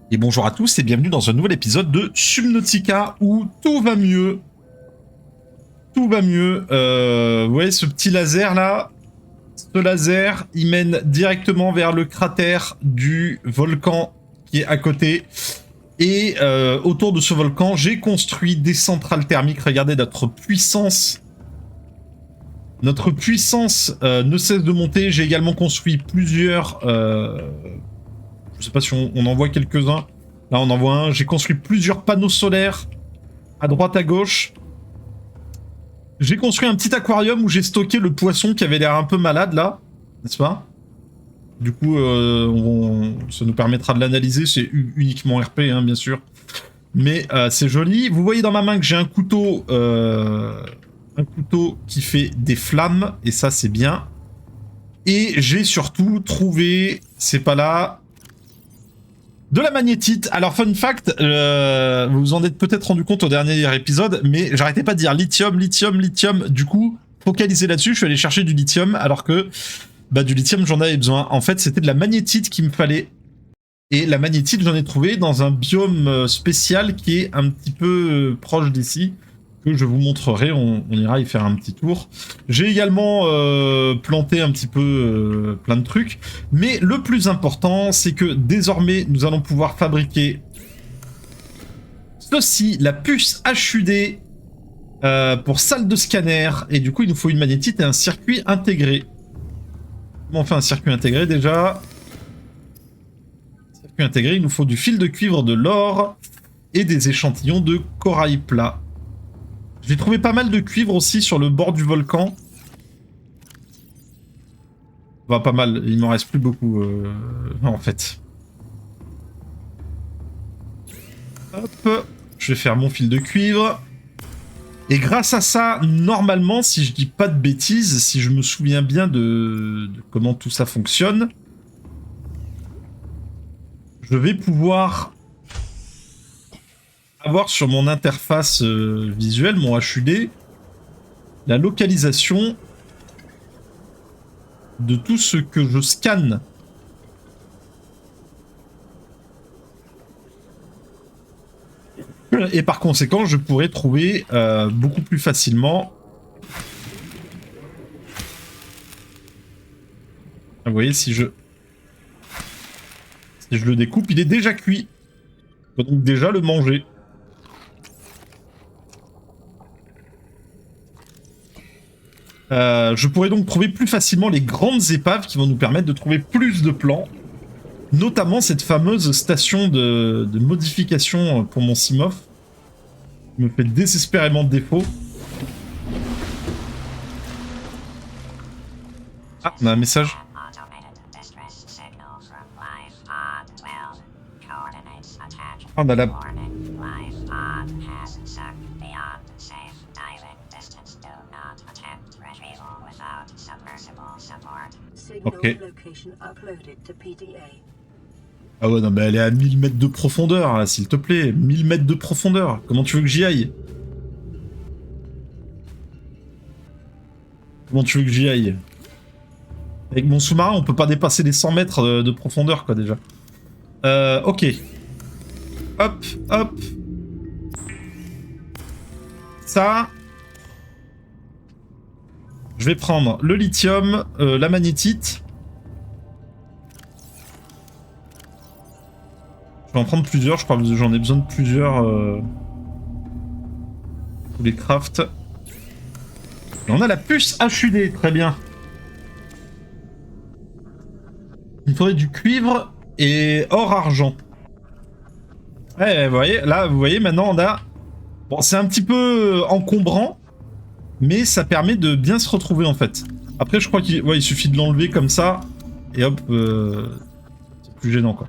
Et bonjour à tous et bienvenue dans un nouvel épisode de Subnautica où tout va mieux. Tout va mieux. Vous voyez ce petit laser là? Ce laser, il mène directement vers le cratère du volcan qui est à côté. Et autour de ce volcan, j'ai construit des centrales thermiques. Regardez notre puissance. Notre puissance ne cesse de monter. J'ai également construit plusieurs... je sais pas si on en voit quelques-uns. Là, on en voit un. J'ai construit plusieurs panneaux solaires à droite, à gauche. J'ai construit un petit aquarium où j'ai stocké le poisson qui avait l'air un peu malade, là. N'est-ce pas? Du coup, ça nous permettra de l'analyser. C'est uniquement RP, hein, bien sûr. Mais c'est joli. Vous voyez dans ma main que j'ai un couteau qui fait des flammes. Et ça, c'est bien. Et j'ai surtout trouvé... C'est pas là... De la magnétite. Alors, fun fact, vous vous en êtes peut-être rendu compte au dernier épisode, mais j'arrêtais pas de dire lithium, lithium, lithium. Du coup, focalisé là-dessus, je suis allé chercher du lithium, alors que du lithium, j'en avais besoin. En fait, c'était de la magnétite qu'il me fallait. Et la magnétite, j'en ai trouvé dans un biome spécial qui est un petit peu proche d'ici, que je vous montrerai. On ira y faire un petit tour. J'ai également planté un petit peu plein de trucs. Mais le plus important, c'est que désormais, nous allons pouvoir fabriquer ceci, la puce HUD pour salle de scanner. Et du coup, il nous faut une magnétite et un circuit intégré. Comment on fait un circuit intégré déjà? Circuit intégré, il nous faut du fil de cuivre, de l'or et des échantillons de corail plat. J'ai trouvé pas mal de cuivre aussi sur le bord du volcan. Bah, pas mal, il m'en reste plus beaucoup en fait. Hop, je vais faire mon fil de cuivre. Et grâce à ça, normalement, si je dis pas de bêtises, si je me souviens bien de comment tout ça fonctionne, je vais pouvoir avoir sur mon interface visuelle, mon HUD, la localisation de tout ce que je scanne. Et par conséquent, je pourrais trouver beaucoup plus facilement. Vous voyez, si je le découpe, il est déjà cuit. Je peux donc déjà le manger. Je pourrais donc trouver plus facilement les grandes épaves qui vont nous permettre de trouver plus de plans. Notamment cette fameuse station de modification pour mon Simov. Qui me fait désespérément défaut. Ah, on a un message. Ah, on a la... Ok. Ah ouais, non, mais elle est à 1000 mètres de profondeur, s'il te plaît. 1000 mètres de profondeur. Comment tu veux que j'y aille? Comment tu veux que j'y aille? Avec mon sous-marin, on peut pas dépasser les 100 mètres de profondeur, quoi, déjà. Ok. Hop, hop. Ça... Je vais prendre le lithium, la magnétite. Je vais en prendre plusieurs, j'en ai besoin de plusieurs. Pour les craft. Et on a la puce HUD, très bien. Il faudrait du cuivre et or-argent. Ouais, vous voyez, maintenant on a... Bon, c'est un petit peu encombrant, mais ça permet de bien se retrouver en fait. Après, je crois qu'il suffit de l'enlever comme ça, et hop, c'est plus gênant quoi.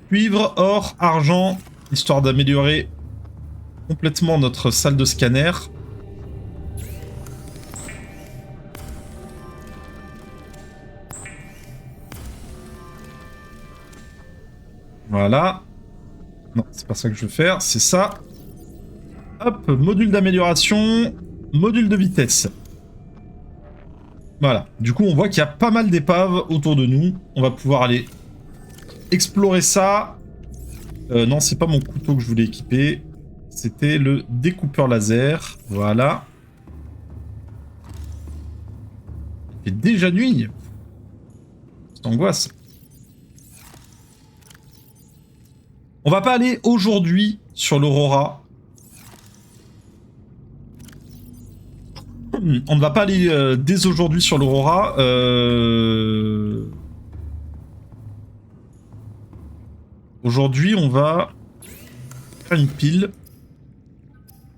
Cuivre, or, argent, histoire d'améliorer complètement notre salle de scanner. Voilà. Non, c'est pas ça que je veux faire, c'est ça. Hop, module d'amélioration, module de vitesse. Voilà. Du coup, on voit qu'il y a pas mal d'épaves autour de nous. On va pouvoir aller explorer ça. Non, c'est pas mon couteau que je voulais équiper. C'était le découpeur laser. Voilà. Il fait déjà nuit. C'est angoisse. On va pas aller aujourd'hui sur l'Aurora. On ne va pas aller dès aujourd'hui sur l'Aurora. Aujourd'hui, on va faire une pile.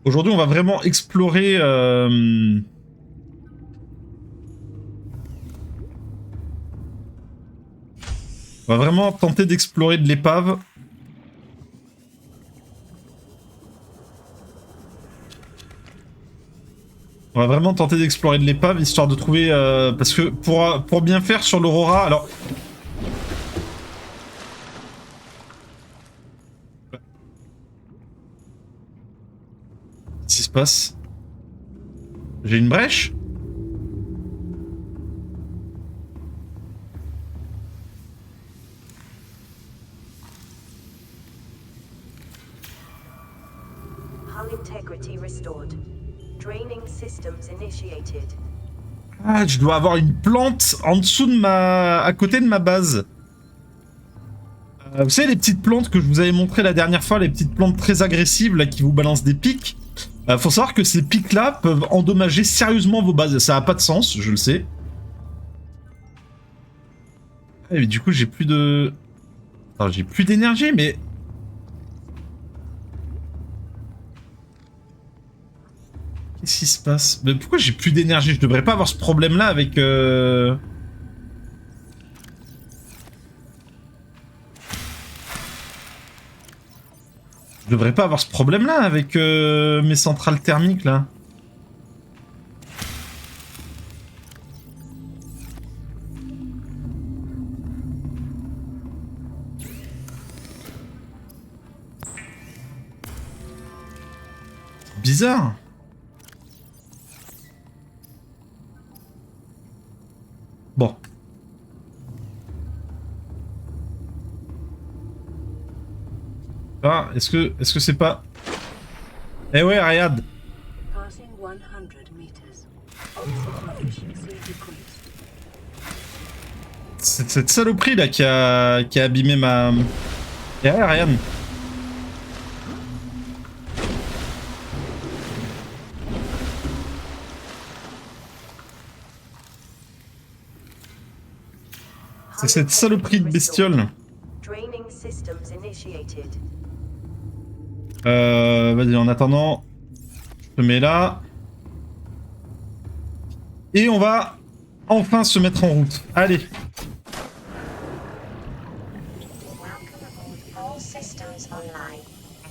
Aujourd'hui, on va vraiment explorer... On va vraiment tenter d'explorer de l'épave. On va vraiment tenter d'explorer de l'épave, histoire de trouver... parce que pour bien faire sur l'Aurora... Alors... Qu'est-ce qui se passe? J'ai une brèche? Integrity restored. Draining systems initiated. Ah, je dois avoir une plante en dessous de à côté de ma base. Vous savez les petites plantes que je vous avais montré la dernière fois, les petites plantes très agressives là qui vous balancent des pics. Faut savoir que ces pics là peuvent endommager sérieusement vos bases. Ça a pas de sens, je le sais. Ah, mais du coup j'ai plus de... Attends, j'ai plus d'énergie, mais... Qu'est-ce qui se passe? Mais pourquoi j'ai plus d'énergie? Je devrais pas avoir ce problème-là avec... Je devrais pas avoir ce problème-là avec mes centrales thermiques, là. Bizarre. Bon. Ah, est-ce que c'est pas... Eh ouais, regarde. C'est cette saloperie là qui a abîmé ma... Eh ouais, regarde. C'est cette saloperie de bestiole. Vas-y, en attendant, je te mets là. Et on va enfin se mettre en route. Allez.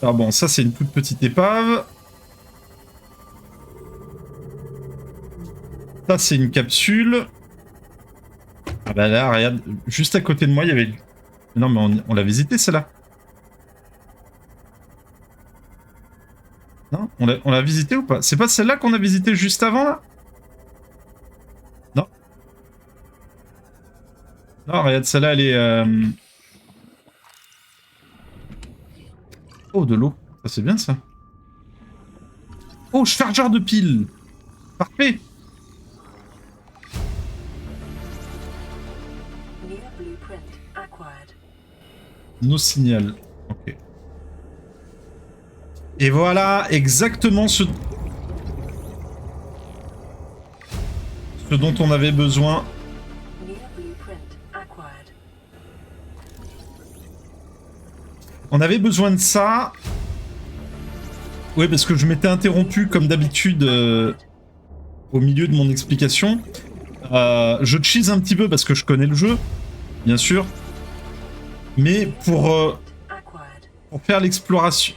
Alors bon, ça c'est une toute petite épave. Ça c'est une capsule. Ah bah là, regarde, juste à côté de moi, il y avait... Non mais on l'a visité celle-là. Non, on l'a visité ou pas? C'est pas celle-là qu'on a visité juste avant là? Non. Non, regarde, celle-là elle est... Oh, de l'eau. Ça c'est bien ça. Oh, chargeur de piles. Parfait. Nos signal. Ok. Et voilà exactement ce dont on avait besoin. On avait besoin de ça. Oui, parce que je m'étais interrompu comme d'habitude au milieu de mon explication. Je cheese un petit peu parce que je connais le jeu, bien sûr. Mais pour faire l'exploration...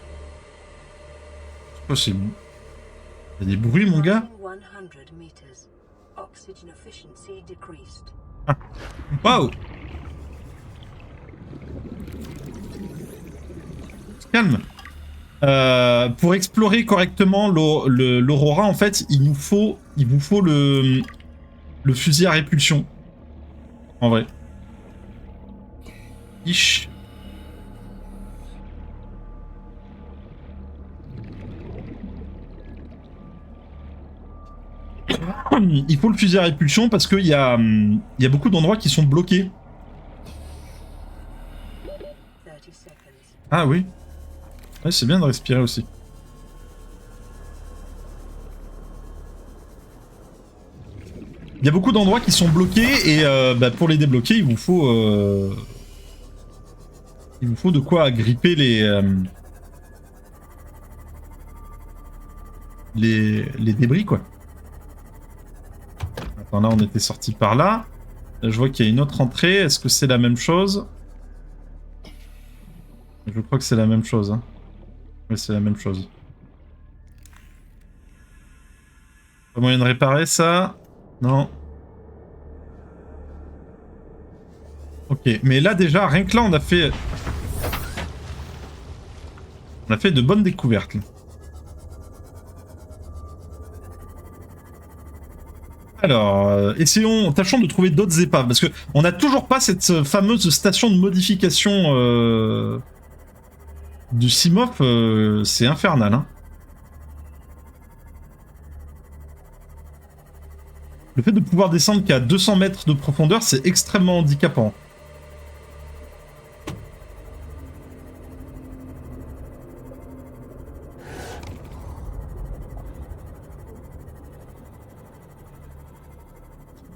Oh, c'est... Il y a des bruits, mon gars. Ah. Waouh. Calme. Pour explorer correctement l'Aurora, en fait, il vous faut le le fusil à répulsion. En vrai. Ish. Il faut le fusil à répulsion parce qu'il y a beaucoup d'endroits qui sont bloqués. Ah oui. Ouais, c'est bien de respirer aussi. Il y a beaucoup d'endroits qui sont bloqués et pour les débloquer, il vous faut de quoi gripper les débris, quoi. Attends, là, on était sorti par là. Là, je vois qu'il y a une autre entrée. Est-ce que c'est la même chose? Je crois que c'est la même chose. Hein. Oui, c'est la même chose. Pas moyen de réparer ça? Non. Ok, mais là déjà, rien que là, on a fait de bonnes découvertes. Là. Alors, tâchons de trouver d'autres épaves, parce que on n'a toujours pas cette fameuse station de modification du Simop, c'est infernal. Hein. Le fait de pouvoir descendre qu'à 200 mètres de profondeur, c'est extrêmement handicapant.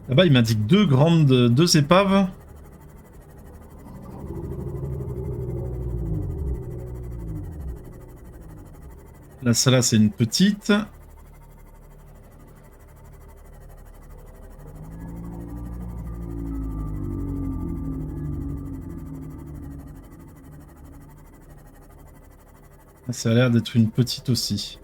Là-bas, il m'indique deux épaves. Là, celle-là, c'est une petite. Ça a l'air d'être une petite aussi.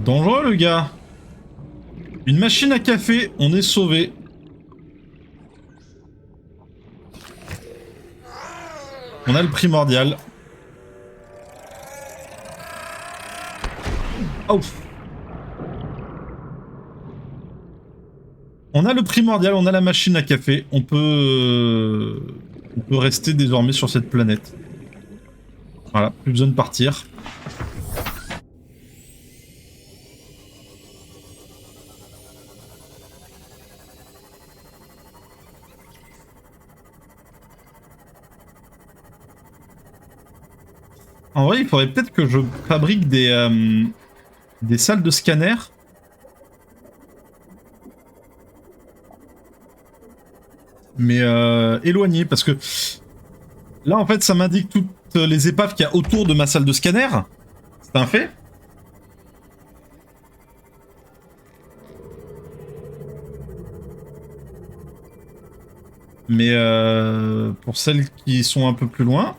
Dangereux le gars. Une machine à café, on est sauvé. On a le primordial. Oh. On a le primordial, on a la machine à café. On peut rester désormais sur cette planète. Voilà, plus besoin de partir. En vrai, il faudrait peut-être que je fabrique des salles de scanner. Mais éloignées, parce que là, en fait, ça m'indique toutes les épaves qu'il y a autour de ma salle de scanner. C'est un fait. Mais pour celles qui sont un peu plus loin...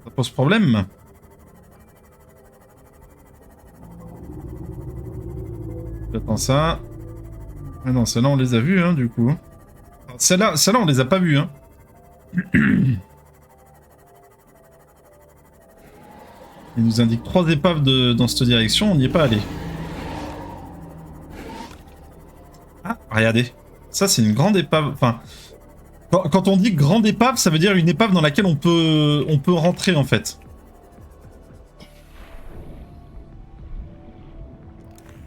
ça pose problème. J'attends ça. Ah non, celles-là on les a vues, hein, du coup. Celles-là on les a pas vues, hein. Il nous indique 3 épaves dans cette direction, on n'y est pas allé. Ah, regardez. Ça, c'est une grande épave. Enfin, quand on dit grande épave, ça veut dire une épave dans laquelle on peut rentrer, en fait.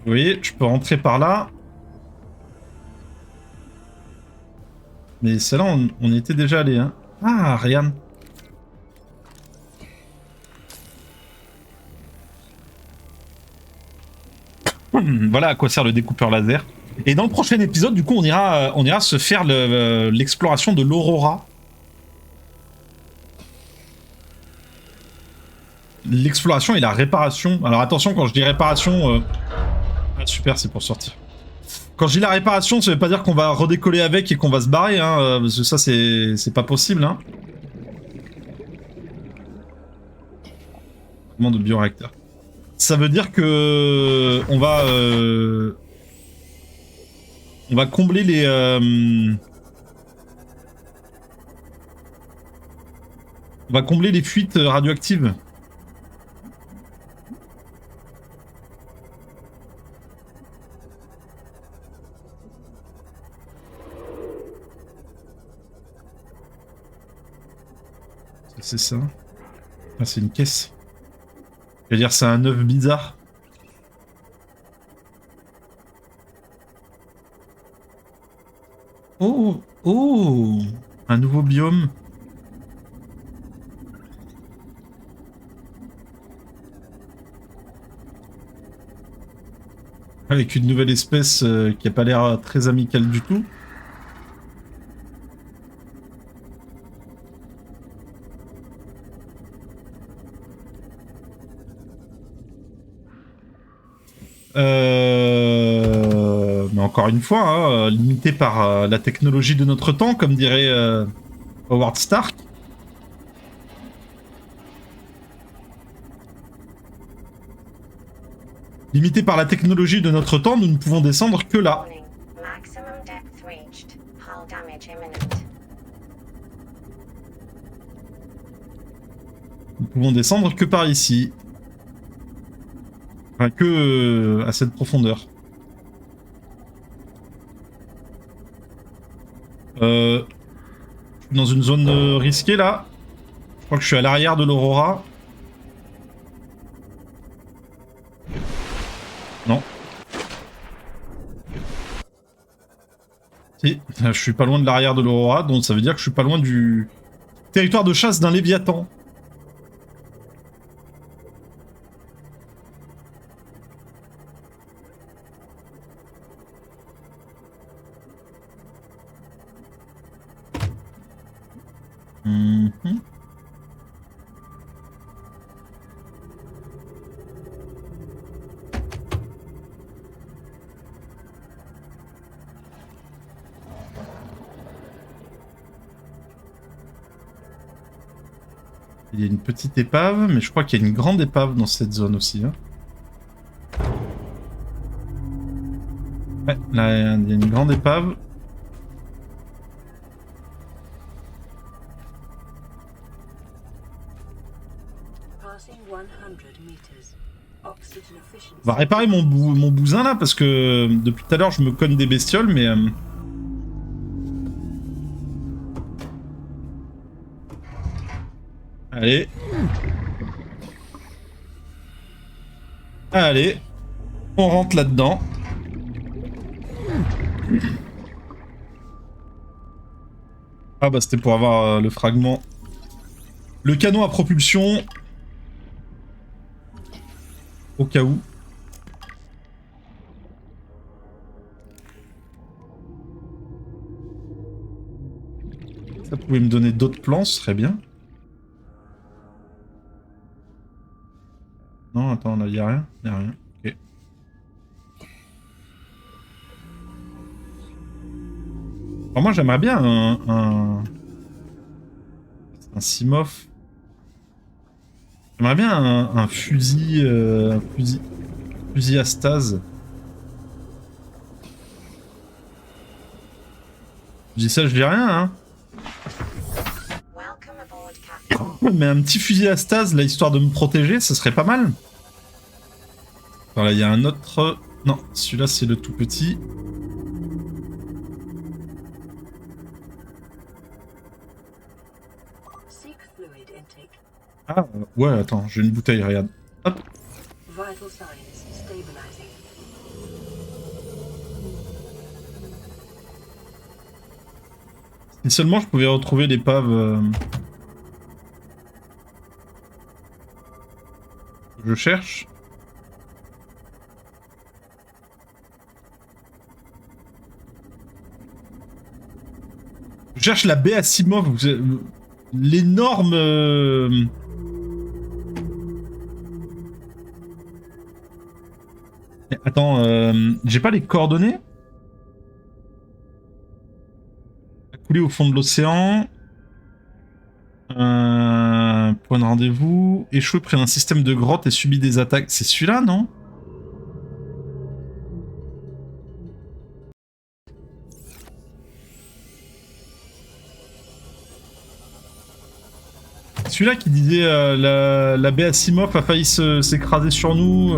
Vous voyez, je peux rentrer par là. Mais celle-là, on y était déjà allé, hein. Ah, Ariane. Voilà à quoi sert le découpeur laser. Et dans le prochain épisode, du coup, on ira se faire l'exploration de l'Aurora. L'exploration et la réparation. Alors attention, quand je dis réparation, super, c'est pour sortir. Quand je dis la réparation, ça veut pas dire qu'on va redécoller avec et qu'on va se barrer, hein, parce que ça, c'est pas possible, hein. Comment de bioréacteur. Ça veut dire que on va combler les on va combler les fuites radioactives. C'est ça. Ah, c'est une caisse. Je veux dire, c'est un œuf bizarre. Oh, oh, un nouveau biome. Avec une nouvelle espèce qui a pas l'air très amicale du tout. Mais encore une fois, hein, limité par la technologie de notre temps, comme dirait Howard Stark. Limité par la technologie de notre temps, nous ne pouvons descendre que là. Warning. Maximum depth reached. Hull damage imminent. Nous pouvons descendre que par ici. Enfin, que à cette profondeur. Je suis dans une zone risquée là. Je crois que je suis à l'arrière de l'Aurora. Non. Si, je suis pas loin de l'arrière de l'Aurora, donc ça veut dire que je suis pas loin du territoire de chasse d'un Léviathan. Mhm. Il y a une petite épave, mais je crois qu'il y a une grande épave dans cette zone aussi. Hein. Ouais, là, il y a une grande épave. On va réparer mon bousin là, parce que depuis tout à l'heure je me cogne des bestioles, mais... Allez. Allez. On rentre là-dedans. Ah bah c'était pour avoir le fragment. Le canon à propulsion. Au cas où. Ça pouvait me donner d'autres plans, ce serait bien. Non, attends, là, y a rien. Y a rien. Ok. Alors moi, j'aimerais bien un Simov. J'aimerais bien un fusil, fusil à stase. Je dis ça, je dis rien, hein. Welcome aboard, Captain. Mais un petit fusil à stase, là, histoire de me protéger, ça serait pas mal. Voilà, il y a un autre... Non, celui-là, c'est le tout petit. Seek fluid intake. Ah, ouais, attends, j'ai une bouteille, regarde. Hop. Vital signs stabilizing. Si seulement je pouvais retrouver l'épave... Je cherche. Je cherche la baie Asimov. L'énorme... Attends, j'ai pas les coordonnées? Coulé au fond de l'océan. Point de rendez-vous. Échoué près d'un système de grotte et subi des attaques. C'est celui-là, non? Celui-là qui disait la baie Asimov a failli s'écraser sur nous.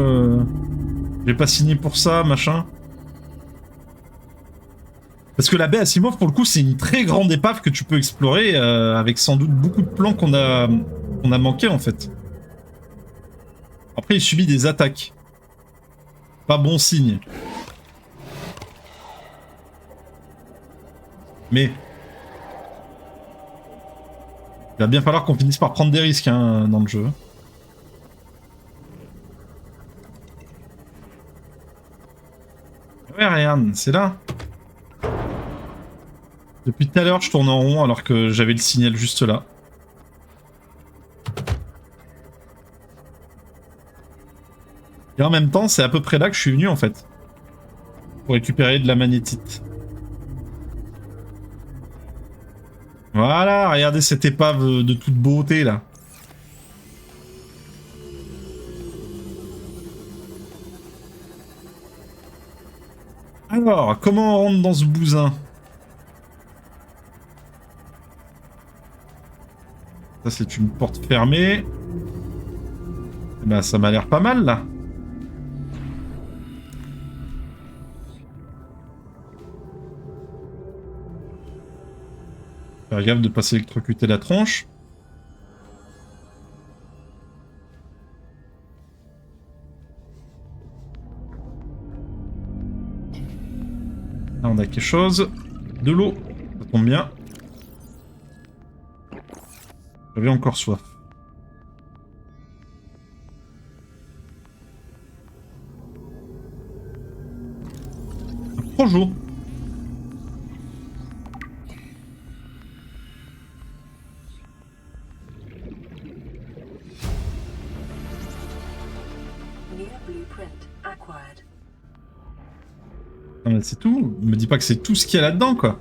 J'ai pas signé pour ça, machin. Parce que la baie Asimov, pour le coup, c'est une très grande épave que tu peux explorer avec sans doute beaucoup de plans qu'on a manqué en fait. Après, il subit des attaques. Pas bon signe. Mais il va bien falloir qu'on finisse par prendre des risques hein, dans le jeu. Ouais, regarde, c'est là. Depuis tout à l'heure, je tourne en rond alors que j'avais le signal juste là. Et en même temps, c'est à peu près là que je suis venu en fait. Pour récupérer de la magnétite. Voilà, regardez cette épave de toute beauté là. Alors, comment on rentre dans ce bousin? Ça, c'est une porte fermée. Eh ben, ça m'a l'air pas mal, là. Faire gaffe de pas s'électrocuter la tronche. Là, on a quelque chose. De l'eau. Ça tombe bien. J'avais encore soif. Bonjour. Non mais c'est tout. Me dis pas que c'est tout ce qu'il y a là-dedans, quoi.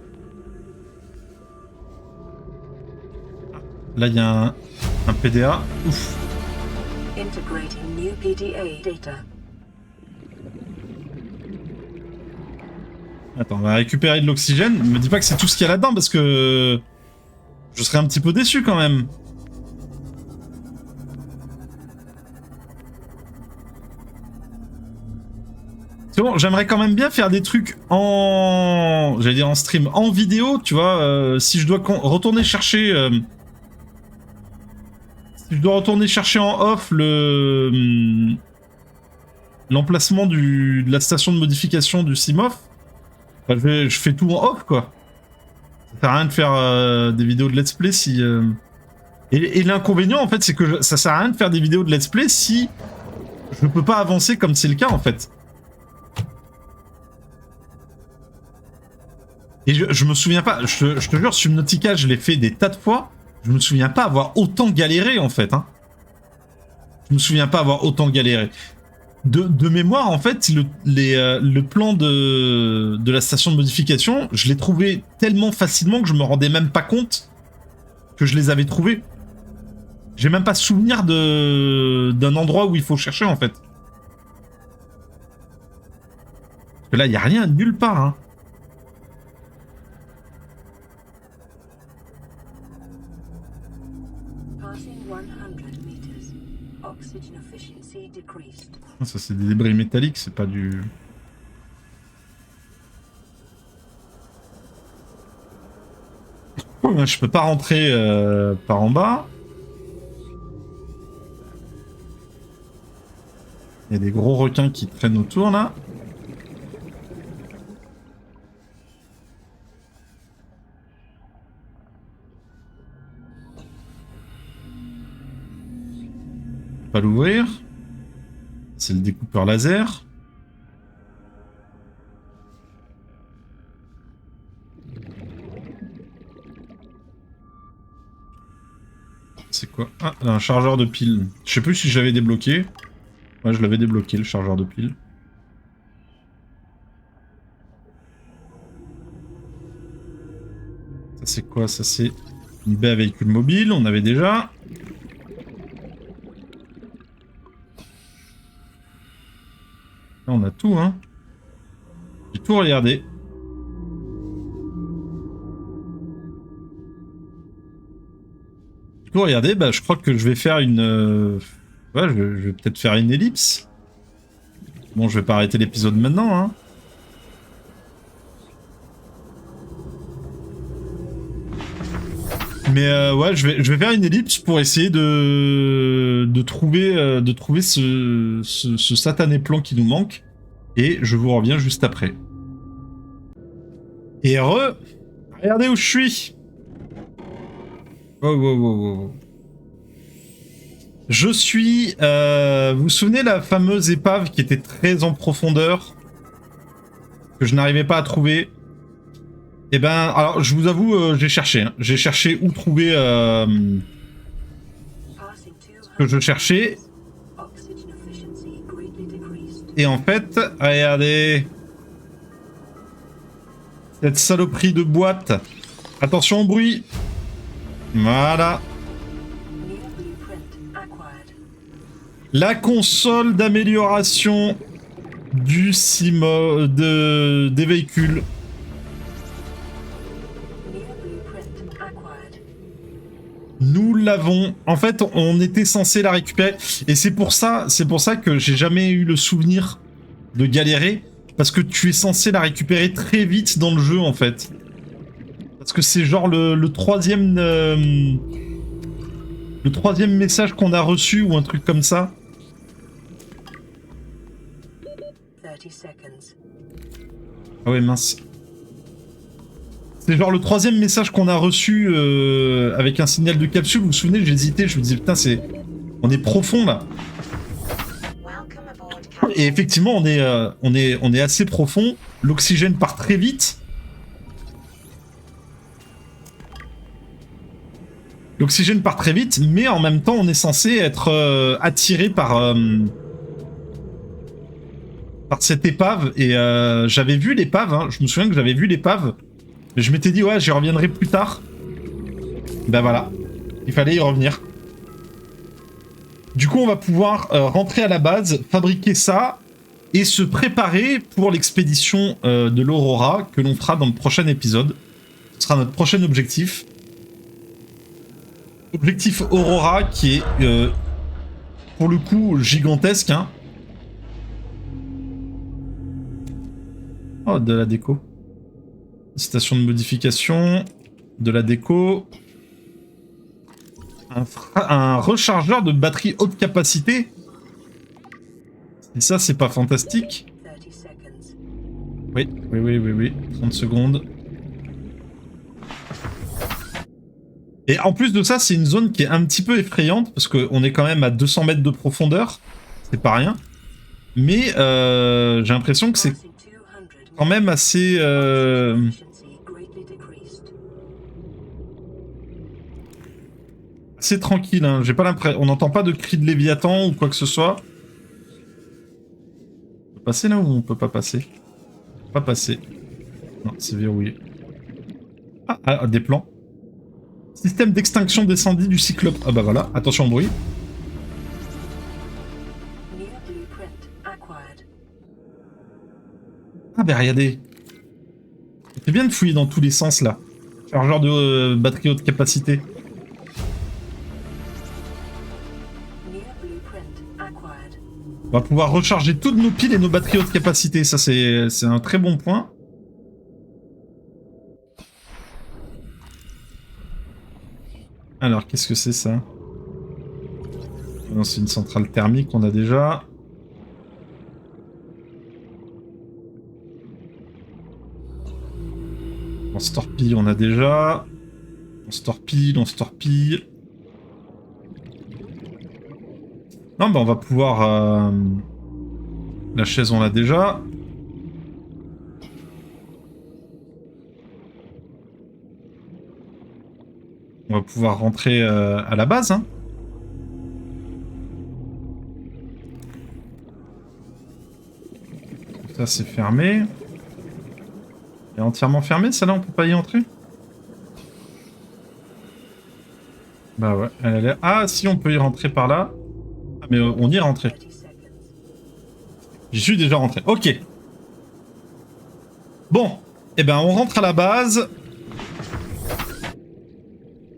Là, il y a un PDA. Ouf. Integrating new PDA data. Attends, on va récupérer de l'oxygène. Me dis pas que c'est tout ce qu'il y a là-dedans, parce que... je serais un petit peu déçu, quand même. C'est bon, j'aimerais quand même bien faire des trucs en... j'allais dire en stream, en vidéo, tu vois. Si je dois retourner chercher... si je dois retourner chercher en off l'emplacement de la station de modification du Simov, bah, je fais tout en off, quoi. Ça sert à rien de faire des vidéos de let's play si... Et l'inconvénient, en fait, c'est que ça sert à rien de faire des vidéos de let's play si je peux pas avancer comme c'est le cas, en fait. Et je me souviens pas, je te jure, Subnautica, je l'ai fait des tas de fois, je me souviens pas avoir autant galéré, en fait. Hein. Je me souviens pas avoir autant galéré. De mémoire, en fait, le plan de la station de modification, je l'ai trouvé tellement facilement que je me rendais même pas compte que je les avais trouvés. J'ai même pas souvenir d'un endroit où il faut chercher, en fait. Parce que là, il y a rien, nulle part, hein. Ça, c'est des débris métalliques, c'est pas du... Je peux pas rentrer par en bas. Il y a des gros requins qui traînent autour, là. Pas l'ouvrir. C'est le découpeur laser. C'est quoi? Ah, là, un chargeur de pile. Je sais plus si j'avais débloqué. Ouais, je l'avais débloqué, le chargeur de pile. c'est quoi ça? C'est une baie à véhicule mobile, on avait déjà. Là, on a tout, hein. J'ai tout regardé. Du coup, regardez, bah, je crois que je vais faire une... Ouais, je vais peut-être faire une ellipse. Bon, je vais pas arrêter l'épisode maintenant, hein. Mais ouais, je vais faire une ellipse pour essayer de trouver ce satané plan qui nous manque. Et je vous reviens juste après. Et regardez où je suis. Oh. Je suis... vous vous souvenez la fameuse épave qui était très en profondeur, que je n'arrivais pas à trouver? Eh ben, alors je vous avoue, j'ai cherché. Hein. J'ai cherché où trouver ce que je cherchais. Et en fait, regardez... Cette saloperie de boîte. Attention au bruit. Voilà. La console d'amélioration du des véhicules. Nous l'avons. En fait, on était censé la récupérer. Et c'est pour ça que j'ai jamais eu le souvenir de galérer. Parce que tu es censé la récupérer très vite dans le jeu, en fait. Parce que c'est genre le troisième... le troisième message qu'on a reçu ou un truc comme ça. 30 seconds. Ah ouais, mince. C'est genre le troisième message qu'on a reçu avec un signal de capsule. Vous vous souvenez, j'hésitais, je me disais putain, on est profond là. Et effectivement, on est assez profond. L'oxygène part très vite. L'oxygène part très vite, mais en même temps, on est censé être attiré par cette épave. Et j'avais vu l'épave, hein. Je me souviens que j'avais vu l'épave. Mais je m'étais dit, ouais, j'y reviendrai plus tard. Ben voilà, il fallait y revenir. Du coup, on va pouvoir rentrer à la base, fabriquer ça, et se préparer pour l'expédition de l'Aurora, que l'on fera dans le prochain épisode. Ce sera notre prochain objectif. Objectif Aurora qui est, pour le coup, gigantesque. Hein. Oh, de la déco. Station de modification, de la déco. Un rechargeur de batterie haute capacité. Et ça, c'est pas fantastique. Oui. 30 secondes. Et en plus de ça, c'est une zone qui est un petit peu effrayante, parce qu'on est quand même à 200 mètres de profondeur. C'est pas rien. Mais j'ai l'impression que c'est quand même assez... assez tranquille, hein. J'ai pas l'impression... On n'entend pas de cris de Léviathan ou quoi que ce soit. On peut passer là ou on peut pas passer? Pas passer. Non, c'est verrouillé. Ah, des plans. Système d'extinction d'incendie du Cyclope. Ah bah voilà, attention au bruit. Ah bah regardez. C'est bien de fouiller dans tous les sens là. Chargeur de batterie haute capacité. On va pouvoir recharger toutes nos piles et nos batteries haute capacité. Ça, c'est un très bon point. Alors, qu'est-ce que c'est ça? Non, c'est une centrale thermique qu'on a déjà. On se torpille, on a déjà. On se torpille. Non, bah on va pouvoir... La chaise, on l'a déjà. On va pouvoir rentrer à la base. Hein. Ça, c'est fermé. C'est entièrement fermé, ça là, on peut pas y entrer? Bah ouais, elle a l'air... Ah si, on peut y rentrer par là. Ah, mais on y est rentré. 30 seconds. J'y suis déjà rentré. Ok. Bon. Eh ben, on rentre à la base.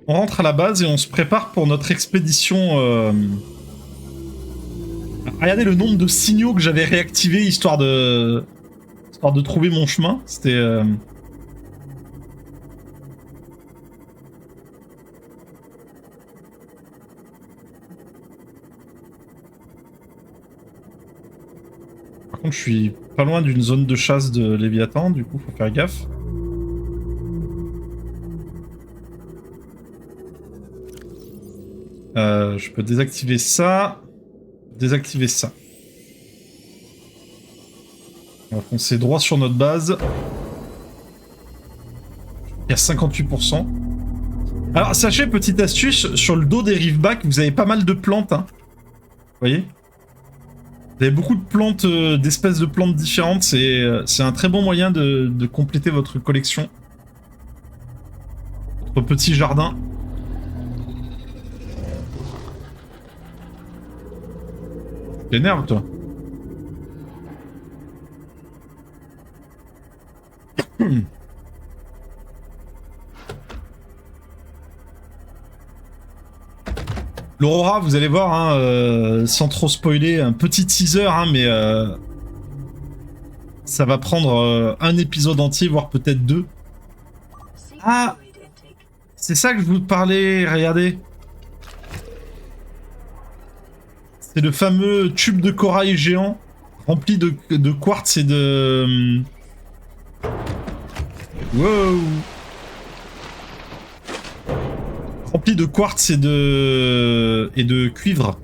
On rentre à la base et on se prépare pour notre expédition. Regardez le nombre de signaux que j'avais réactivés histoire de trouver mon chemin. C'était... Par contre, je suis pas loin d'une zone de chasse de Léviathan, du coup, faut faire gaffe. Je peux désactiver ça. Désactiver ça. On va foncer droit sur notre base. Il y a 58%. Alors, sachez, petite astuce, sur le dos des Riftback, vous avez pas mal de plantes. Hein. Vous voyez ? Vous avez beaucoup de plantes, d'espèces de plantes différentes. C'est un très bon moyen de compléter votre collection. Votre petit jardin. T'énerves, toi. L'Aurora, vous allez voir, hein, sans trop spoiler, un petit teaser, hein, mais ça va prendre un épisode entier, voire peut-être 2. Ah, Secret intake. c'est ça que je vous parlais, regardez. C'est le fameux tube de corail géant, rempli de quartz et de... Wow. Rempli de quartz et de cuivre.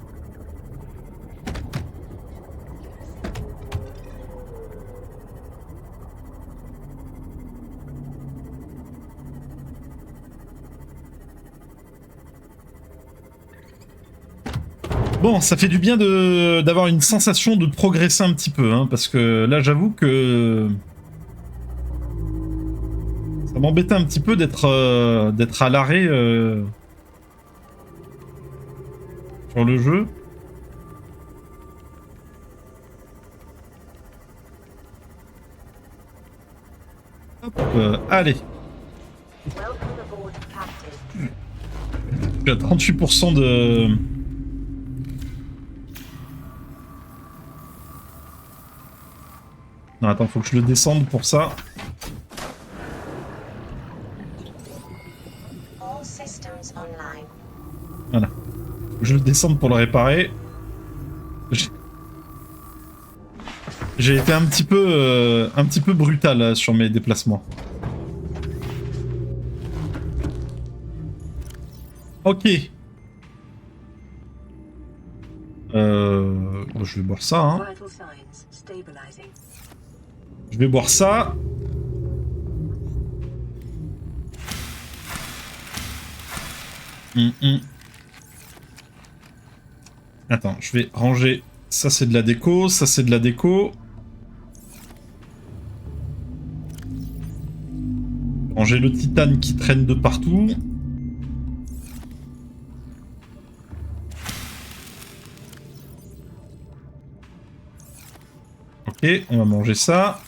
Bon, ça fait du bien d'avoir une sensation de progresser un petit peu, hein, parce que là, j'avoue que ça m'embêtait un petit peu d'être à l'arrêt sur le jeu. Hop, allez, Welcome aboard, Captain. je suis à 38% de... Non, attends, faut que je le descende pour ça. All systems online. Voilà. Faut que je le descende pour le réparer. J'ai été un petit peu brutal là, sur mes déplacements. Ok. Je vais boire ça, hein. Vital signs stabilizing. Je vais boire ça. Attends, je vais ranger. Ça, c'est de la déco. Ça, c'est de la déco. Ranger le titane qui traîne de partout. Ok, on va manger ça.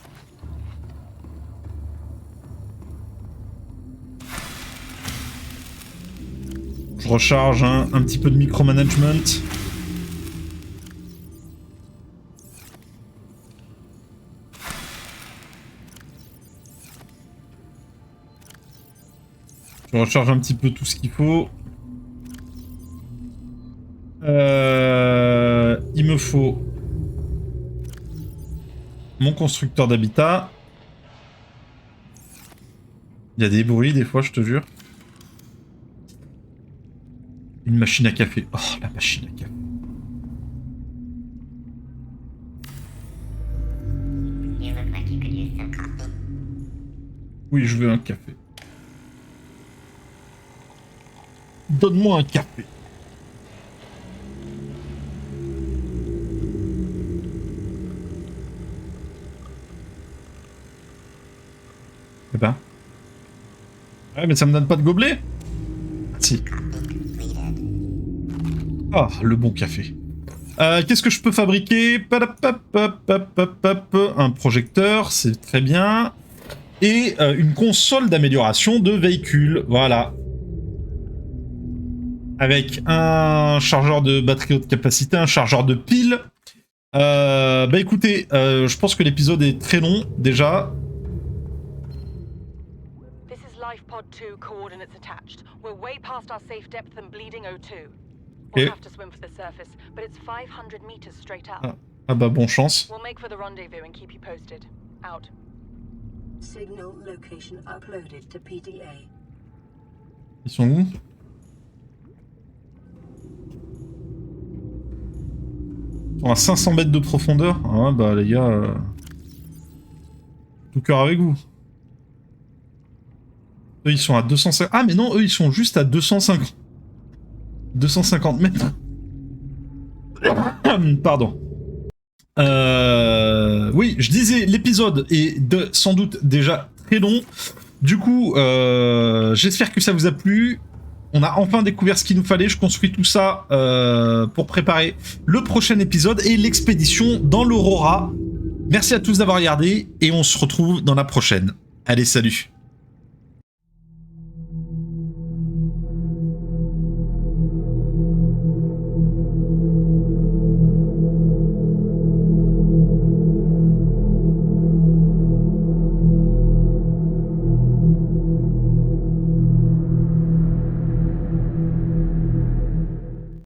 Je recharge un petit peu de micromanagement. Je recharge un petit peu tout ce qu'il faut. Il me faut mon constructeur d'habitat. Il y a des bruits des fois, je te jure. Une machine à café. Oh, la machine à café. You look like you could use some coffee. Oui, je veux un café. Donne-moi un café. Eh ben. Ouais, mais ça me donne pas de gobelet. Si. Copy completed. Ah, le bon café. Qu'est-ce que je peux fabriquer? Un projecteur, c'est très bien. Et une console d'amélioration de véhicules. Voilà. Avec un chargeur de batterie haute capacité, un chargeur de piles. Bah écoutez, je pense que l'épisode est très long déjà. This is LifePod 2 coordinates attached. We're way past our safe depth and bleeding O2. We'll Okay. have to swim for the surface, but it's 500 meters straight up. Ah bah bon chance. We'll make for the rendezvous and keep you posted. Out. Signal location uploaded to PDA. Ils sont où? Ils sont à 500 mètres de profondeur. Ah ouais, bah les gars... Tout cœur avec vous. Eux ils sont à 250... Ah mais non, eux ils sont juste à 250... 250 mètres. Pardon. Oui, je disais, l'épisode est sans doute déjà très long. Du coup, j'espère que ça vous a plu. On a enfin découvert ce qu'il nous fallait. Je construis tout ça pour préparer le prochain épisode et l'expédition dans l'Aurora. Merci à tous d'avoir regardé et on se retrouve dans la prochaine. Allez, salut!